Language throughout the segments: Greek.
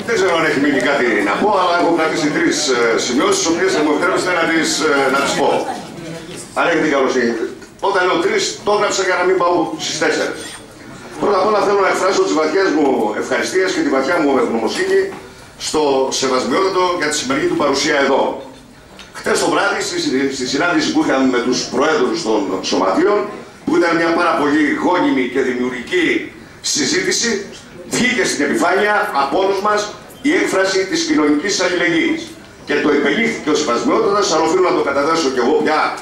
Δεν ξέρω αν έχει μείνει κάτι να πω, αλλά έχω κρατήσει τρεις σημειώσεις, τις οποίες θα μου επιτρέψετε να τις πω. Αν έχετε καλοσύνη. Όταν λέω τρεις, το έγραψα για να μην πάω στις 4. Πρώτα απ' όλα θέλω να εκφράσω τις βαθιές μου ευχαριστίες και τη βαθιά μου ευγνωμοσύνη στο Σεβασμιότατο για τη σημερινή του παρουσία εδώ. Χτες το βράδυ, στη συνάντηση που είχαμε με τους προέδρους των σωματείων, που ήταν μια πάρα πολύ γόνιμη και δημιουργική συζήτηση, βγήκε στην επιφάνεια από όλους μας η έκφραση της κοινωνικής αλληλεγγύης. Και το υπενήχθηκε ο Σεβασμιότατος, αλλά οφείλω να το καταδέσω και εγώ πια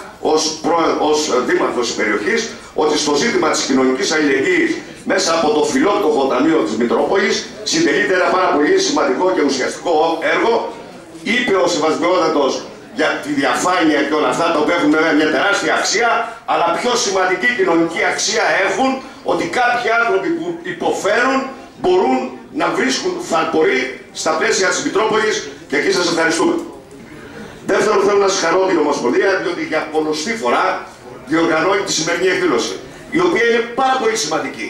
ως δήμαρχος της περιοχής, ότι στο ζήτημα της κοινωνικής αλληλεγγύης μέσα από το φιλότοχο ταμείο της Μητρόπολης συντελείται ένα πάρα πολύ σημαντικό και ουσιαστικό έργο. Είπε ο Σεβασμιότατος για τη διαφάνεια και όλα αυτά, τα οποία έχουν μια τεράστια αξία, αλλά πιο σημαντική κοινωνική αξία έχουν ότι κάποιοι άνθρωποι που υποφέρουν μπορούν να βρίσκουν θαλπορή στα πλαίσια της Μητρόπολης, και εκεί σας ευχαριστούμε. Δεύτερον, θέλω να συγχαρώ την Ομοσπονδία, διότι για πολλοστή φορά διοργανώνει τη σημερινή εκδήλωση, η οποία είναι πάρα πολύ σημαντική.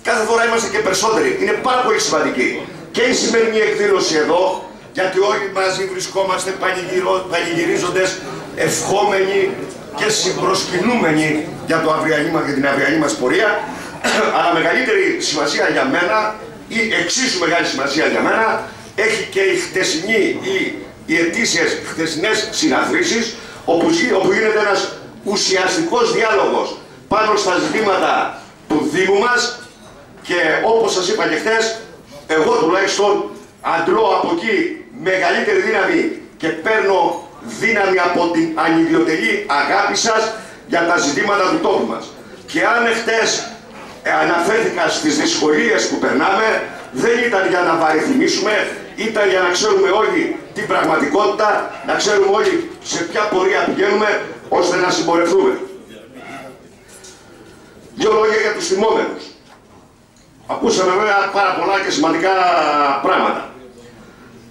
Κάθε φορά είμαστε και περισσότεροι, είναι πάρα πολύ σημαντική. Και η σημερινή εκδήλωση εδώ, γιατί όλοι μαζί βρισκόμαστε πανηγυρίζοντες, ευχόμενοι και συμπροσκυνούμενοι για το αυριανή και την αυριανή μας πορεία, αλλά μεγαλύτερη σημασία για μένα, ή εξίσου μεγάλη σημασία για μένα, έχει και η χτεσινή ή οι ετήσιες χτεσινές συναθρήσεις, όπου γίνεται ένας ουσιαστικός διάλογος πάνω στα ζητήματα του Δήμου μας, και όπως σας είπα και χτες, εγώ τουλάχιστον αντλώ από εκεί μεγαλύτερη δύναμη και παίρνω δύναμη από την ανιδιοτελή αγάπη σας για τα ζητήματα του τόπου μας. Και αν χτες αναφέρθηκα στις δυσκολίες που περνάμε, δεν ήταν για να βαρεθυμίσουμε, ήταν για να ξέρουμε όλοι την πραγματικότητα, να ξέρουμε όλοι σε ποια πορεία πηγαίνουμε, ώστε να συμπορευτούμε. Δύο λόγια για τους θυμόμενους. Ακούσαμε βέβαια πάρα πολλά και σημαντικά πράγματα.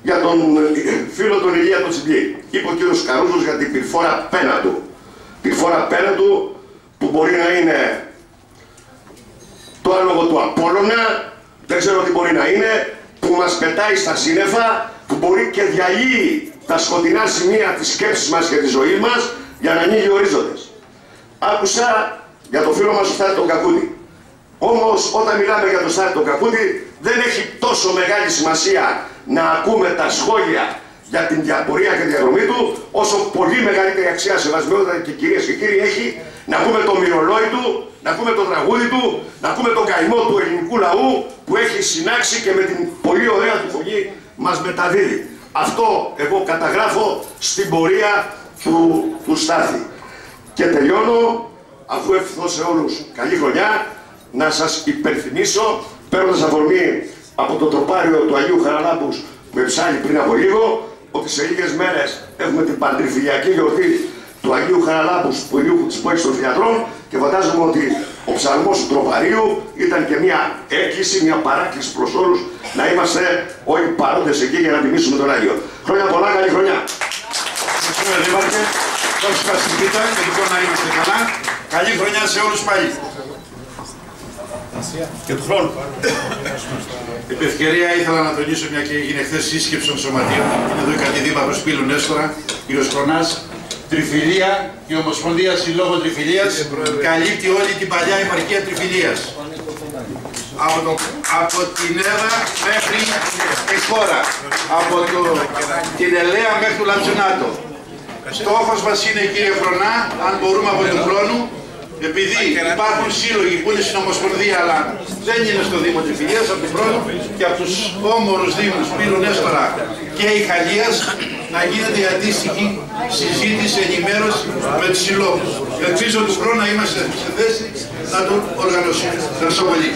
Για τον φίλο τον Ηλία τον Τσιμπλή. Είπε ο κύριος Καρούζος για την πυρφόρα πέναντου. Πυρφόρα πέναντου που μπορεί να είναι το άλογο του Απόλλωνα, δεν ξέρω τι μπορεί να είναι, που μας πετάει στα σύννεφα, που μπορεί και διαλύει τα σκοτεινά σημεία της σκέψης μας και της ζωής μας για να ανοίγει ορίζοντες. Άκουσα για το φίλο μας ο Στάθη τον Κακούτη. Όμως όταν μιλάμε για τον Στάθη τον Κακούτη, δεν έχει τόσο μεγάλη σημασία να ακούμε τα σχόλια για την διαπορία και διαδρομή του, όσο πολύ μεγαλύτερη αξία, Σεβασμιότατα και κυρίες και κύριοι, έχει να ακούμε το μυρολόι του, να ακούμε το τραγούδι του, να ακούμε τον καημό του ελληνικού λαού που έχει συνάξει και με την πολύ ωραία του φωνή μας μεταδίδει. Αυτό εγώ καταγράφω στην πορεία του Στάθη. Και τελειώνω, αφού ευχηθώ σε όλους καλή χρονιά, να σας υπενθυμίσω, παίρνοντας αφορμή από το τροπάριο του Αγίου Χαραλάμπους που εψάλλει πριν από λίγο, ότι σε λίγες μέρες έχουμε την παντριφυλιακή γιορτή του Αγίου Χαραλάμπους της πόλης των Θιατρών, και φαντάζομαι ότι ο ψαλμός του τροπαρίου ήταν και μια έκκληση, μια παράκληση προς όλους να είμαστε όλοι παρόντες εκεί για να τιμήσουμε τον Άγιο. Χρόνια πολλά, καλή χρονιά! Ευχαριστούμε, Δήμαρχε. Δώστε μας την πίτα και λοιπόν να είμαστε καλά. Καλή χρονιά σε όλους πάλι. Και του χρόνου. Επ' ευκαιρία ήθελα να τονίσω, μια και έγινε χθες σύσκεψη των σωματείων. Είναι εδώ η κατηδήμαρχος Πύλου Νέστορα, κ. Κρονάς. Τριφυλία, η Ομοσπονδία Συλλόγων Τριφυλίας καλύπτει όλη την παλιά επαρχία Τριφυλίας. Από την Έδα μέχρι τη χώρα, από την Ελαία μέχρι το Λαψονάτο. Στόχος μας είναι, κύριε Κρονά, αν μπορούμε από τον χρόνο, επειδή υπάρχουν σύλλογοι που είναι στην Ομοσπονδία αλλά δεν είναι στο Δήμο Τριφυλίας, από τον χρόνο και από τους όμορους δήμους Πύλου Νέστορα και η Χαλίας, να γίνεται η αντίστοιχη συζήτηση, ενημέρωση με τους συλλόγους. Ελπίζω του χρόνου να είμαστε σε θέση να το οργανώσουμε. Ευχαριστώ πολύ.